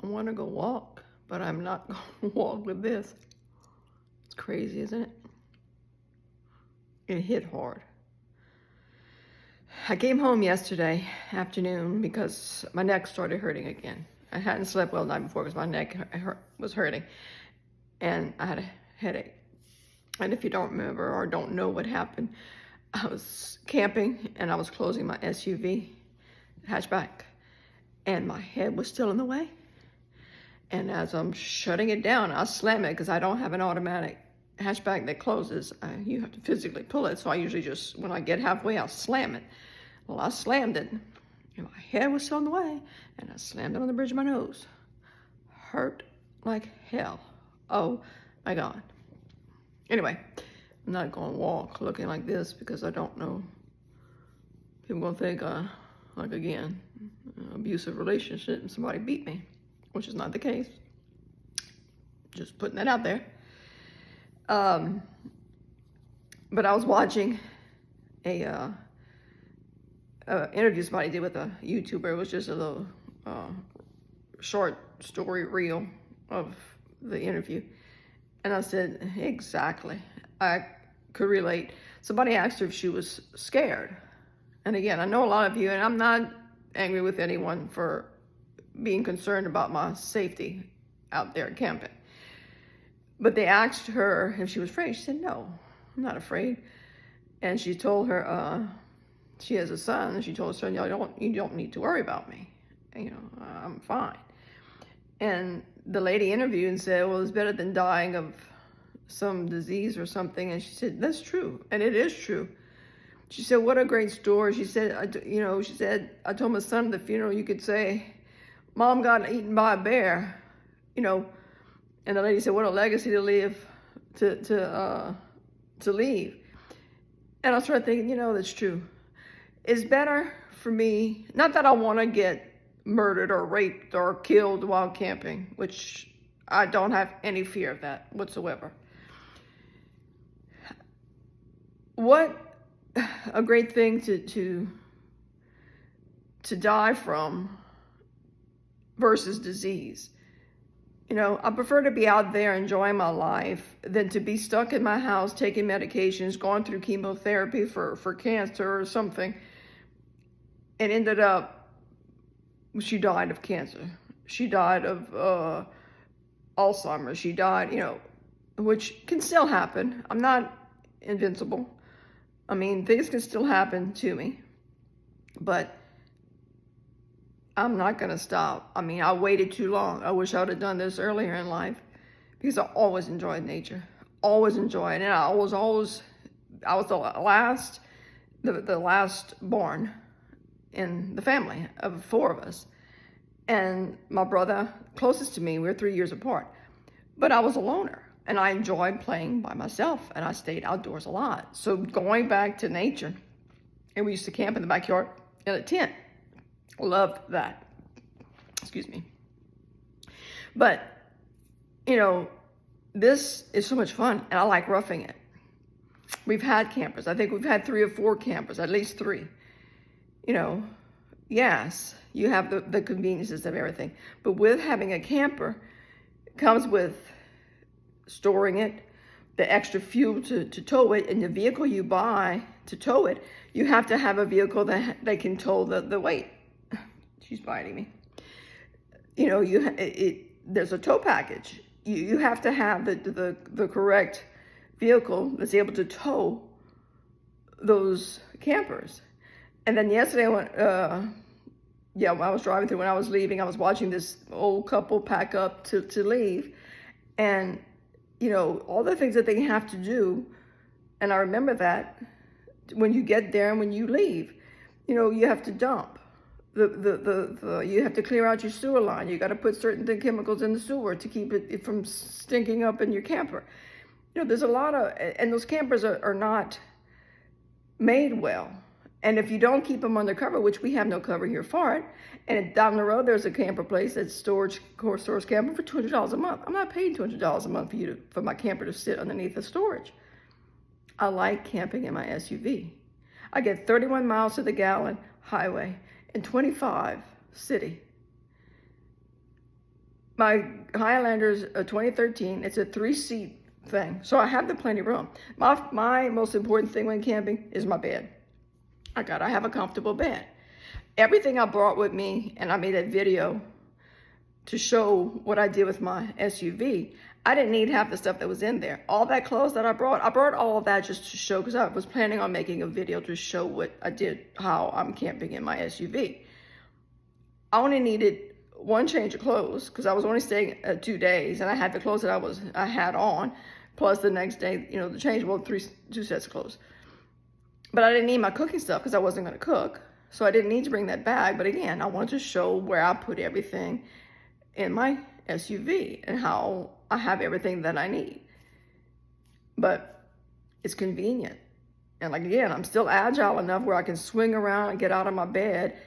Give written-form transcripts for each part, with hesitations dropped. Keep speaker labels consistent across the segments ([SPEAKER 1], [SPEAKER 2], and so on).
[SPEAKER 1] want to go walk, but I'm not going to walk with this. It's crazy, isn't it? It hit hard. I came home yesterday afternoon because my neck started hurting again. I hadn't slept well the night before because my neck was hurting, and I had a headache. And if you don't remember or don't know what happened, I was camping and I was closing my SUV hatchback, and my head was still in the way. And as I'm shutting it down, I slam it because I don't have an automatic hatchback that closes. You have to physically pull it. So I usually just, when I get halfway, I'll slam it. Well, I slammed it, and my head was still in the way, and I slammed it on the bridge of my nose. Hurt like hell. Oh my God. Anyway, I'm not going to walk looking like this because I don't know. People going to think, like again, abusive relationship and somebody beat me, which is not the case. Just putting that out there. But I was watching a interview somebody did with a YouTuber. It was just a little short story reel of the interview. And I said, exactly. I could relate. Somebody asked her if she was scared. And again, I know a lot of you, and I'm not angry with anyone for being concerned about my safety out there camping. But they asked her if she was afraid. She said, no, I'm not afraid. And she told her, she has a son, and she told her son, you don't need to worry about me. You know, I'm fine. And the lady interviewed and said, well, it's better than dying of some disease or something. And she said, that's true. And it is true. She said, what a great story. She said, I told my son at the funeral, you could say, Mom got eaten by a bear, you know. And the lady said, what a legacy to leave, to leave. And I started thinking, that's true. It's better for me, not that I want to get murdered or raped or killed while camping, which I don't have any fear of that whatsoever. What a great thing to die from versus disease. I prefer to be out there enjoying my life than to be stuck in my house taking medications, going through chemotherapy for cancer or something, and ended up, she died of cancer. She died of Alzheimer's. She died, which can still happen. I'm not invincible. I mean, things can still happen to me, but I'm not going to stop. I mean, I waited too long. I wish I would have done this earlier in life because I always enjoyed nature. Always enjoyed it. And I was the last born in the family of 4 of us. And my brother, closest to me, we were 3 years apart. But I was a loner, and I enjoyed playing by myself, and I stayed outdoors a lot. So going back to nature, and we used to camp in the backyard in a tent. Loved that. Excuse me. But, this is so much fun, and I like roughing it. We've had campers. I think we've had 3 or 4 campers, at least 3. Yes, you have the conveniences of everything. But with having a camper, it comes with storing it, the extra fuel to tow it, and the vehicle you buy to tow it, you have to have a vehicle that can tow the weight. She's biting me. There's a tow package. You have to have the correct vehicle that's able to tow those campers. And then yesterday I went, when I was driving through, when I was leaving, I was watching this old couple pack up to leave. And, all the things that they have to do. And I remember that when you get there and when you leave, you have to dump. You have to clear out your sewer line. You got to put certain chemicals in the sewer to keep it from stinking up in your camper. There's a lot of, and those campers are not made well. And if you don't keep them under cover, which we have no cover here for it, and down the road there's a camper place that's stores camper for $200 a month. I'm not paying $200 a month for my camper to sit underneath the storage. I like camping in my SUV. I get 31 miles to the gallon highway and 25 city. My Highlander's a 2013. It's a 3-seat thing, so I have the plenty of room. My most important thing when camping is my bed. I gotta have a comfortable bed. Everything I brought with me, and I made a video to show what I did with my SUV. I didn't need half the stuff that was in there. All that clothes that I brought all of that just to show, because I was planning on making a video to show what I did, how I'm camping in my SUV. I only needed one change of clothes because I was only staying 2 days, and I had the clothes that I had on, plus the next day, you know, the change, well, two sets of clothes. But I didn't need my cooking stuff because I wasn't going to cook, so I didn't need to bring that bag. But again, I wanted to show where I put everything in my SUV and how I have everything that I need. But it's convenient, and like again, I'm still agile enough where I can swing around and get out of my bed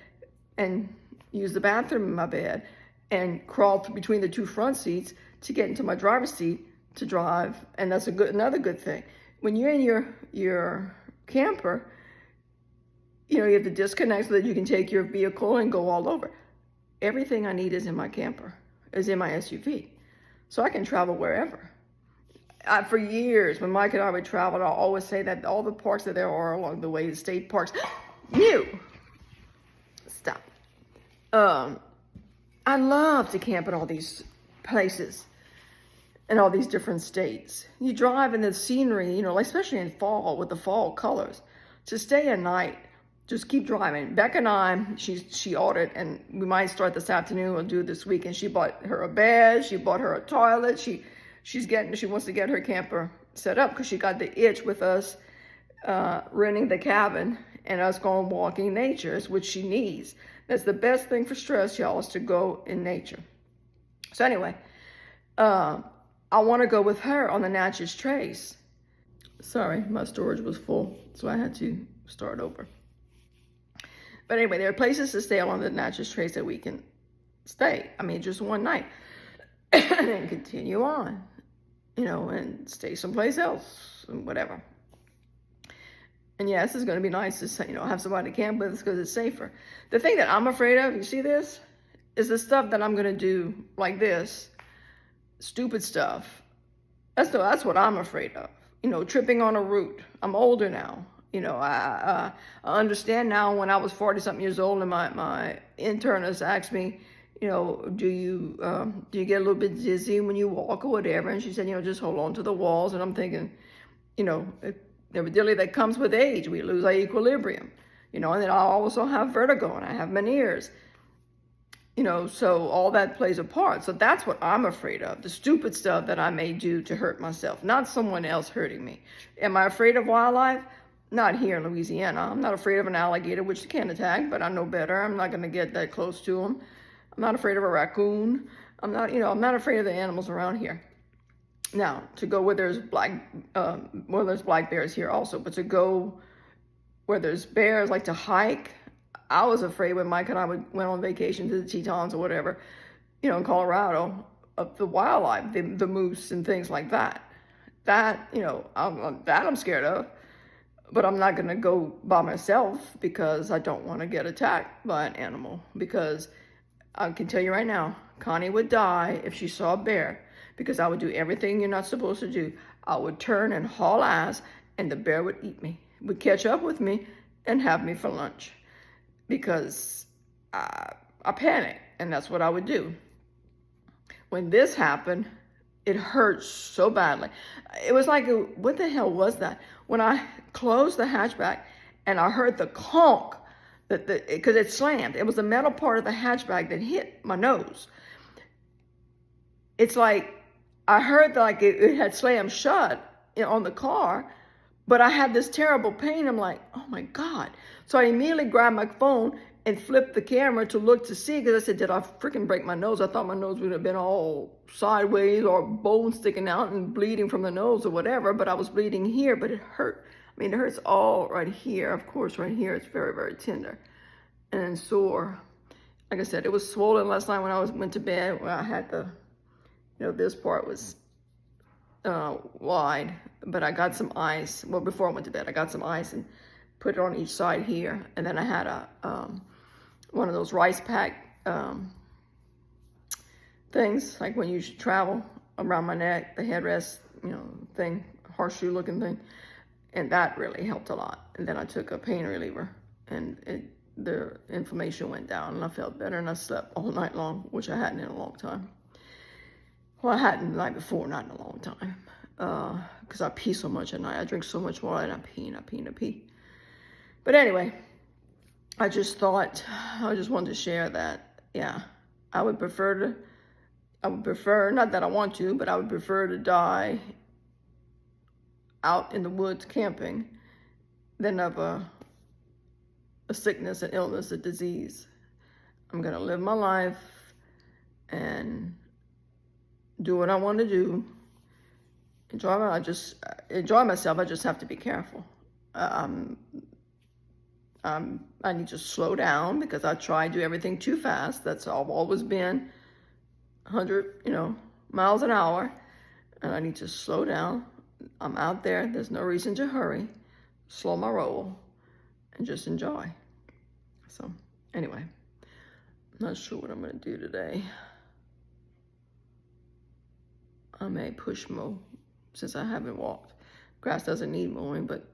[SPEAKER 1] and use the bathroom in my bed and crawl between the 2 front seats to get into my driver's seat to drive. And that's another good thing. When you're in your camper, you know, you have to disconnect so that you can take your vehicle and go all over. Everything I need is in my camper, is in my SUV. So I can travel wherever. For years, when Mike and I would travel, I always say that all the parks that there are along the way, the state parks, stop. I love to camp in all these places in all these different states. You drive in the scenery, you know, like especially in fall with the fall colors. To stay a night, just keep driving. Becca and I, she ordered, and we might start this afternoon, we'll do it this weekend. She bought her a bed, she bought her a toilet. She wants to get her camper set up because she got the itch with us renting the cabin and us going walking nature, which she needs. That's the best thing for stress, y'all, is to go in nature. So anyway, I want to go with her on the Natchez Trace. Sorry, my storage was full, so I had to start over. But anyway, there are places to stay along the Natchez Trace that we can stay. I mean, just one night. And then continue on, you know, and stay someplace else, and whatever. And yes, it's going to be nice to, you know, have somebody to camp with us because it's safer. The thing that I'm afraid of, you see this, is the stuff that I'm going to do like this, stupid stuff. That's what I'm afraid of. You know, tripping on a route. I'm older now. You know, I understand now. When I was 40-something years old, and my internist asked me, you know, do you get a little bit dizzy when you walk or whatever? And she said, you know, just hold on to the walls. And I'm thinking, you know, evidently that comes with age. We lose our equilibrium, you know, and then I also have vertigo and I have Meniere's, you know, so all that plays a part. So that's what I'm afraid of, the stupid stuff that I may do to hurt myself, not someone else hurting me. Am I afraid of wildlife? Not here in Louisiana. I'm not afraid of an alligator, which can attack, but I know better. I'm not going to get that close to them. I'm not afraid of a raccoon. I'm not afraid of the animals around here. Now, to go where there's there's black bears here also, but to go where there's bears, like to hike, I was afraid when Mike and I went on vacation to the Tetons or whatever, you know, in Colorado, of the wildlife, the moose and things like that. That, you know, I'm scared of, but I'm not going to go by myself because I don't want to get attacked by an animal. Because I can tell you right now, Connie would die if she saw a bear, because I would do everything you're not supposed to do. I would turn and haul ass, and the bear would eat me, would catch up with me and have me for lunch, because I panicked, and that's what I would do. When this happened, it hurt so badly. It was like, what the hell was that? When I closed the hatchback and I heard the conk, because it slammed. It was the metal part of the hatchback that hit my nose. It's like, I heard like it had slammed shut on the car, but I had this terrible pain. I'm like, oh my God. So I immediately grabbed my phone and flipped the camera to look to see, because I said, did I freaking break my nose? I thought my nose would have been all sideways or bone sticking out and bleeding from the nose or whatever, but I was bleeding here, but it hurt. I mean, it hurts all right here. Of course, right here, it's very, very tender and sore. Like I said, it was swollen last night when I went to bed, where I had the, you know, this part was wide, but I got some ice. Well, before I went to bed, I got some ice and put it on each side here. And then I had one of those rice pack things, like when you travel around my neck, the headrest, thing, horseshoe looking thing. And that really helped a lot. And then I took a pain reliever, and the inflammation went down, and I felt better, and I slept all night long, which I hadn't in a long time. Well, I hadn't the night before, not in a long time, because I pee so much at night. I drink so much water, and I pee. But anyway, I just wanted to share that, yeah, I would prefer, not that I want to, but I would prefer to die out in the woods camping than of a sickness, an illness, a disease. I'm gonna live my life and do what I want to do. Enjoy myself. I just have to be careful. I need to slow down because I try to do everything too fast. That's how I've always been, 100, miles an hour, and I need to slow down. I'm out there. There's no reason to hurry. Slow my roll and just enjoy. So anyway, I'm not sure what I'm going to do today. I may push mow since I haven't walked. Grass doesn't need mowing, but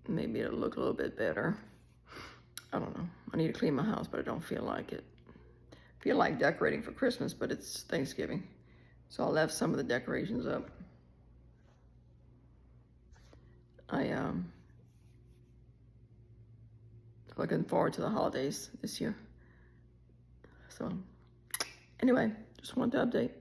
[SPEAKER 1] maybe it'll look a little bit better. I don't know. I need to clean my house, but I don't feel like it. I feel like decorating for Christmas, but it's Thanksgiving. So I left some of the decorations up. Looking forward to the holidays this year. So anyway, just wanted to update.